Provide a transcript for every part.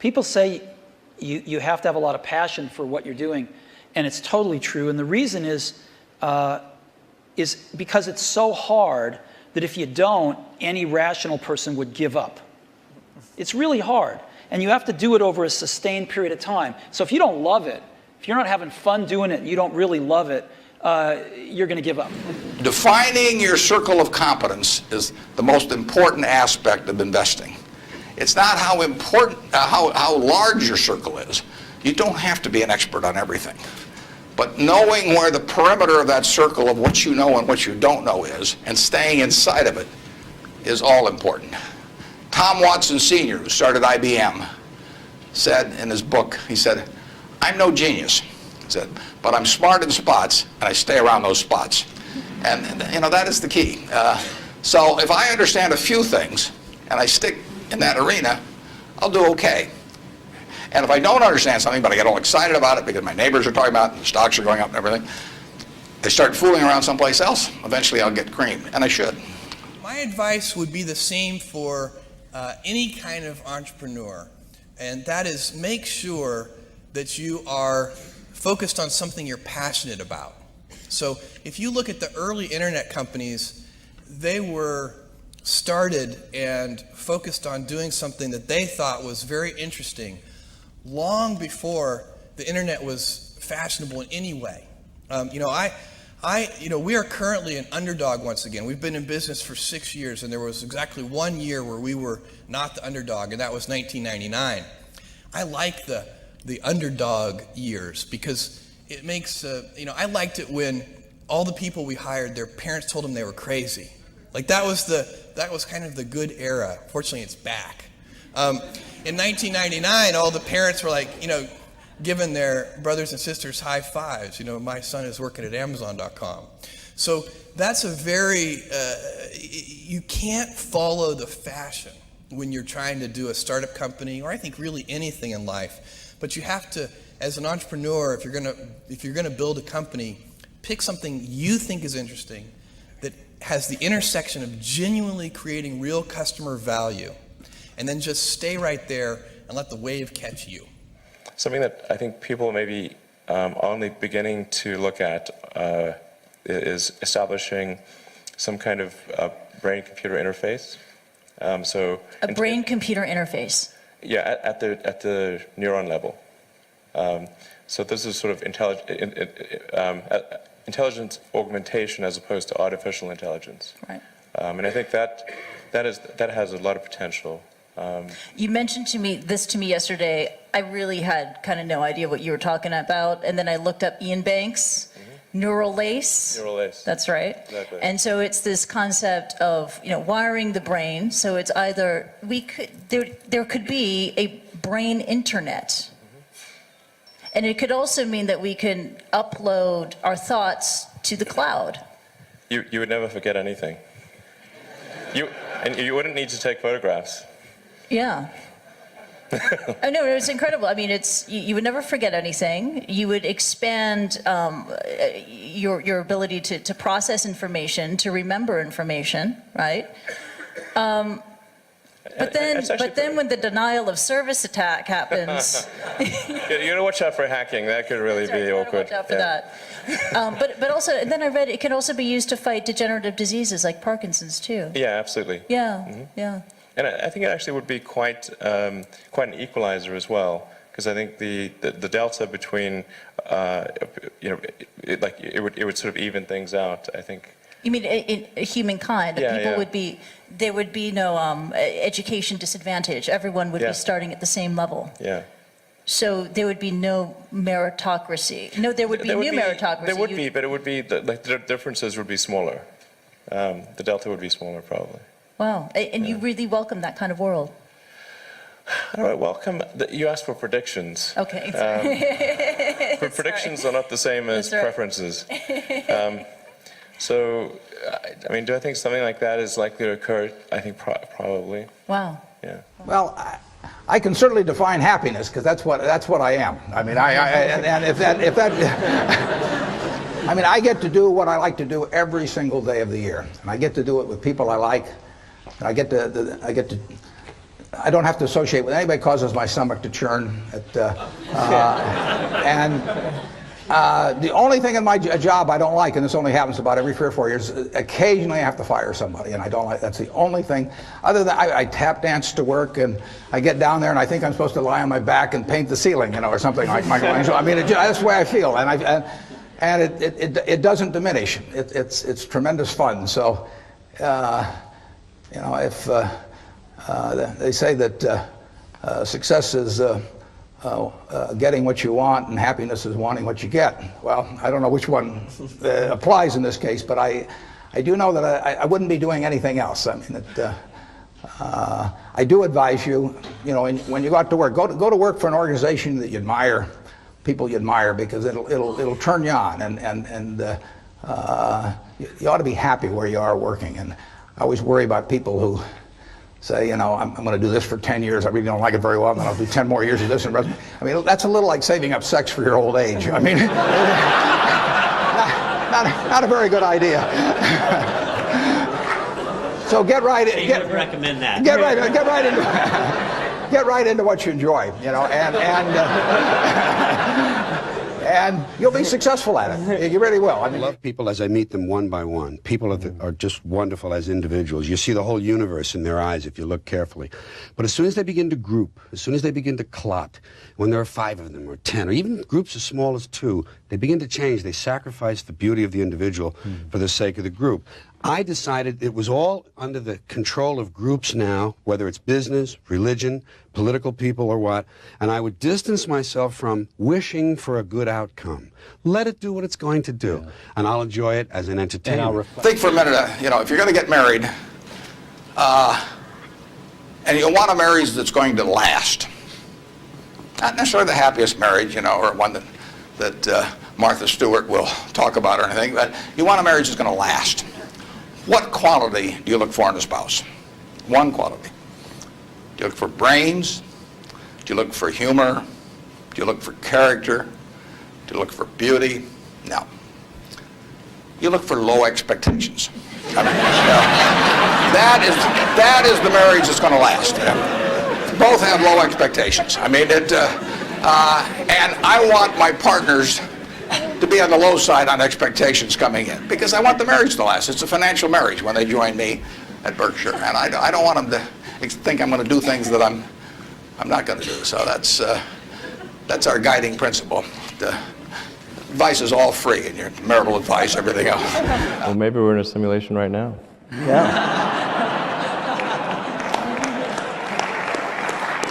People say you have to have a lot of passion for what you're doing, and it's totally true. And the reason is because it's so hard that if you don't, any rational person would give up. It's really hard, and you have to do it over a sustained period of time. So if you don't love it, if you're not having fun doing it, and you don't really love it, you're going to give up. Defining your circle of competence is the most important aspect of investing. It's not how important, how large your circle is. You don't have to be an expert on everything. But knowing where the perimeter of that circle of what you know and what you don't know is, and staying inside of it, is all important. Tom Watson Sr., who started IBM, said in his book, he said, "I'm no genius," he said, "but I'm smart in spots, and I stay around those spots." And you know, that is the key. So if I understand a few things, and I stick in that arena, I'll do okay. And if I don't understand something, but I get all excited about it because my neighbors are talking about it, and the stocks are going up and everything, I start fooling around someplace else, eventually I'll get creamed, and I should. My advice would be the same for any kind of entrepreneur, and that is make sure that you are focused on something you're passionate about. So if you look at the early internet companies, they were started and focused on doing something that they thought was very interesting long before the internet was fashionable in any way. We are currently an underdog once again. We've been in business for 6 years, and there was exactly 1 year where we were not the underdog, and that was 1999. I like the underdog years because it makes, I liked it when all the people we hired, their parents told them they were crazy. Like that was kind of the good era. Fortunately, it's back. In 1999, all the parents were like, giving their brothers and sisters high fives. My son is working at Amazon.com. So that's a very, you can't follow the fashion when you're trying to do a startup company, or I think really anything in life. But you have to, as an entrepreneur, if you're gonna build a company, pick something you think is interesting that has the intersection of genuinely creating real customer value, and then just stay right there and let the wave catch you. Something that I think people may be only beginning to look at is establishing some kind of brain-computer interface. A brain-computer interface? Yeah, at the neuron level. So this is sort of intelligence augmentation as opposed to artificial intelligence. Right. And I think that has a lot of potential. You mentioned this to me yesterday. I really had kind of no idea what you were talking about, and then I looked up Ian Banks, neural lace. Neural lace. That's right. Exactly. And so it's this concept of wiring the brain. So it's either there could be a brain internet, and it could also mean that we can upload our thoughts to the cloud. You would never forget anything. And you wouldn't need to take photographs. Yeah. Oh, no, it's incredible. I mean, you would never forget anything. You would expand your ability to process information, to remember information, right? But then when the denial of service attack happens, you gotta watch out for hacking. That could really be awkward. Watch out for that. But also, and then I read it can also be used to fight degenerative diseases like Parkinson's too. Yeah, absolutely. Yeah, yeah. And I think it actually would be quite an equalizer as well, because I think the delta between it would sort of even things out. I think. You mean in humankind? Yeah, people there would be no education disadvantage. Everyone would be starting at the same level. Yeah. So there would be no meritocracy. No, there would be new meritocracy. There would be, but it would be the differences would be smaller. The delta would be smaller, probably. Wow, and you really welcome that kind of world? How do I welcome? You asked for predictions. Okay. Predictions are not the same as preferences. So, I mean, do I think something like that is likely to occur? I think probably. Wow. Yeah. Well, I can certainly define happiness because that's what I am. I mean, and if that. I mean, I get to do what I like to do every single day of the year, and I get to do it with people I like. And I get to I don't have to associate with anybody. Causes my stomach to churn. And the only thing in my job I don't like, and this only happens about every 3 or 4 years, occasionally I have to fire somebody, and I don't like. That's the only thing. Other than I tap dance to work, and I get down there, and I think I'm supposed to lie on my back and paint the ceiling, or something like Michelangelo. I mean, that's the way I feel, and it doesn't diminish. It's tremendous fun. So, if they say that success is getting what you want and happiness is wanting what you get. Well, I don't know which one applies in this case, but I do know that I wouldn't be doing anything else. I mean, I do advise you, when you go out to work, go to work for an organization that you admire, people you admire, because it'll turn you on, and you ought to be happy where you are working. And I always worry about people who say, I'm going to do this for 10 years. I really don't like it very well, and then I'll do 10 more years of this. I mean, that's a little like saving up sex for your old age. I mean, not a very good idea. So get right in. You would recommend that. Get right into what you enjoy, and you'll be successful at it. You really will. I love people as I meet them one by one. People are just wonderful as individuals. You see the whole universe in their eyes if you look carefully. But as soon as they begin to group, as soon as they begin to clot, when there are 5 of them or 10, or even groups as small as 2, they begin to change. They sacrifice the beauty of the individual for the sake of the group. I decided it was all under the control of groups now, whether it's business, religion, political people, or what, and I would distance myself from wishing for a good outcome. Let it do what it's going to do, and I'll enjoy it as an entertainment. Think for a minute, if you're going to get married, and you want a marriage that's going to last, not necessarily the happiest marriage, or one that Martha Stewart will talk about or anything, but you want a marriage that's going to last. What quality do you look for in a spouse? One quality. Do you look for brains? Do you look for humor? Do you look for character? Do you look for beauty? No. You look for low expectations. I mean, that is the marriage that's going to last. Both have low expectations. I mean, and I want my partners to be on the low side on expectations coming in, because I want the marriage to last. It's a financial marriage when they join me at Berkshire, and I don't want them to think I'm going to do things that I'm not going to do. So that's our guiding principle. The advice is all free, and your marital advice, everything else. Well, maybe we're in a simulation right now. Yeah.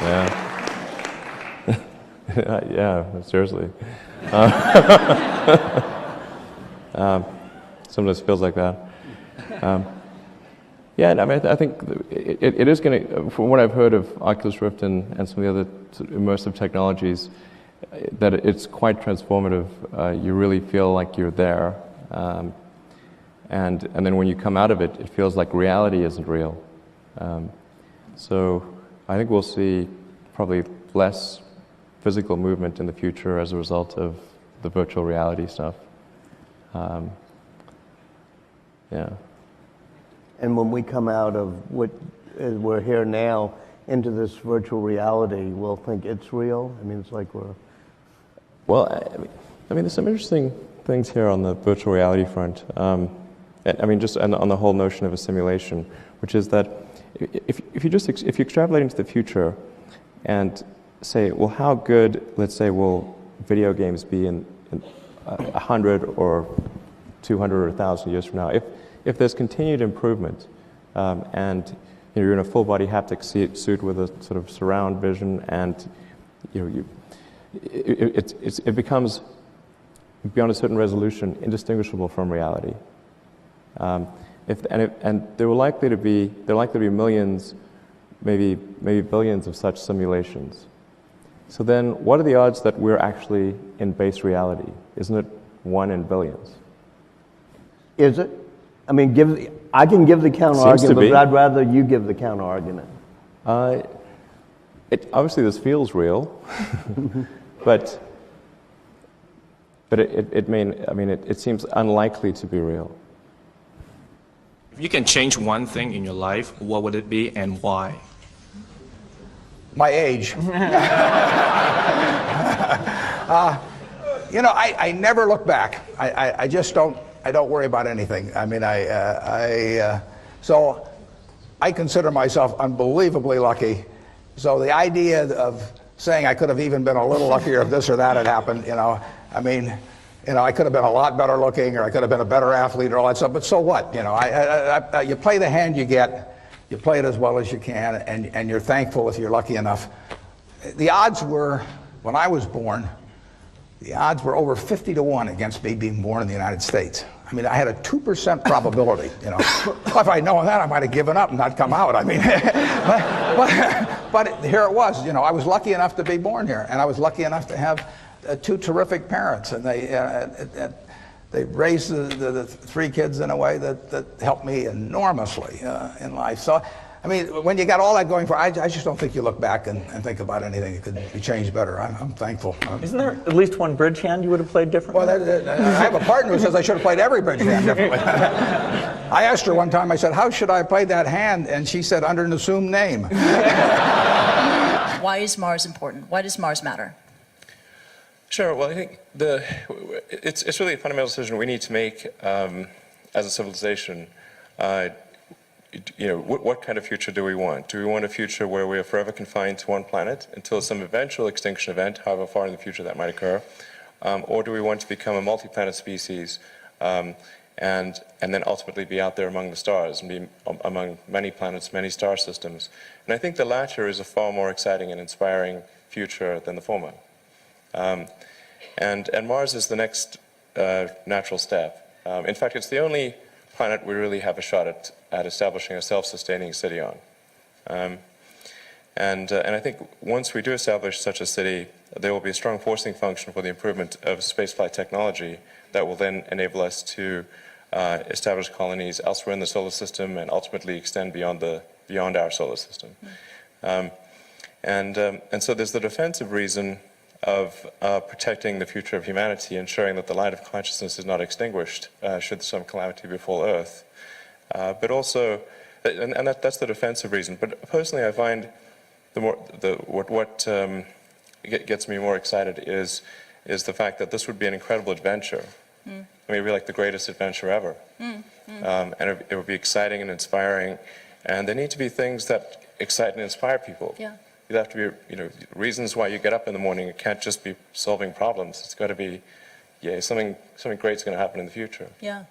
Yeah. Yeah, seriously. Sometimes feels like that. Yeah, I mean, I think it is going to, from what I've heard of Oculus Rift and some of the other immersive technologies, that it's quite transformative. You really feel like you're there. And then when you come out of it, it feels like reality isn't real. So I think we'll see probably less physical movement in the future as a result of the virtual reality stuff. Yeah. And when we come out of what we're here now into this virtual reality, we'll think it's real. I mean, it's like we're... Well, I mean, there's some interesting things here on the virtual reality front. I mean, just on the whole notion of a simulation, which is that if you extrapolate into the future and say, well, how good, let's say, will video games be in 100 or 200 or 1,000 years from now? If there's continued improvement, and you're in a full-body haptic suit with a sort of surround vision, and it becomes, beyond a certain resolution, indistinguishable from reality. And there are likely to be millions, maybe billions of such simulations. So then, what are the odds that we're actually in base reality? Isn't it 1 in billions? Is it? I mean, I can give the counter argument, but I'd rather you give the counter argument. Obviously, this feels real, but it seems unlikely to be real. If you can change one thing in your life, what would it be and why? My age. You know, I never look back. I just don't. I don't worry about anything. I mean, so I consider myself unbelievably lucky. So the idea of saying I could have even been a little luckier if this or that had happened, you know, I mean, you know, I could have been a lot better looking, or I could have been a better athlete, or all that stuff. But so what? You know, you play the hand you get. You play it as well as you can, and you're thankful if you're lucky enough. The odds were, when I was born, the odds were over 50 to 1 against me being born in the United States. I mean, I had a 2% probability, you know. Well, if I'd known that, I might have given up and not come out. I mean, but here it was, you know. I was lucky enough to be born here, and I was lucky enough to have two terrific parents, and they raised the three kids in a way that helped me enormously in life. So, I mean, when you got all that going for, I just don't think you look back and think about anything that could be changed better. I'm thankful. Isn't there at least one bridge hand you would have played differently? Well, I have a partner who says I should have played every bridge hand differently. I asked her one time, I said, how should I play that hand? And she said, under an assumed name. Why is Mars important? Why does Mars matter? Sure. Well, I think it's really a fundamental decision we need to make as a civilization. You know, what kind of future do we want? Do we want a future where we are forever confined to one planet until some eventual extinction event, however far in the future that might occur? Or do we want to become a multi-planet species and then ultimately be out there among the stars and be among many planets, many star systems? And I think the latter is a far more exciting and inspiring future than the former. And Mars is the next natural step. In fact, it's the only planet we really have a shot at establishing a self-sustaining city on. And I think once we do establish such a city, there will be a strong forcing function for the improvement of spaceflight technology that will then enable us to establish colonies elsewhere in the solar system and ultimately extend beyond our solar system. And so there's the defensive reason of protecting the future of humanity, ensuring that the light of consciousness is not extinguished should some calamity befall Earth. But also, and that's the defensive reason. But personally, I find what gets me more excited is the fact that this would be an incredible adventure. I mean, it would be like the greatest adventure ever. And it would be exciting and inspiring. And there need to be things that excite and inspire people. Yeah. You'd have to be, you know, reasons why you get up in the morning. It can't just be solving problems. It's got to be, yeah, something great's going to happen in the future. Yeah.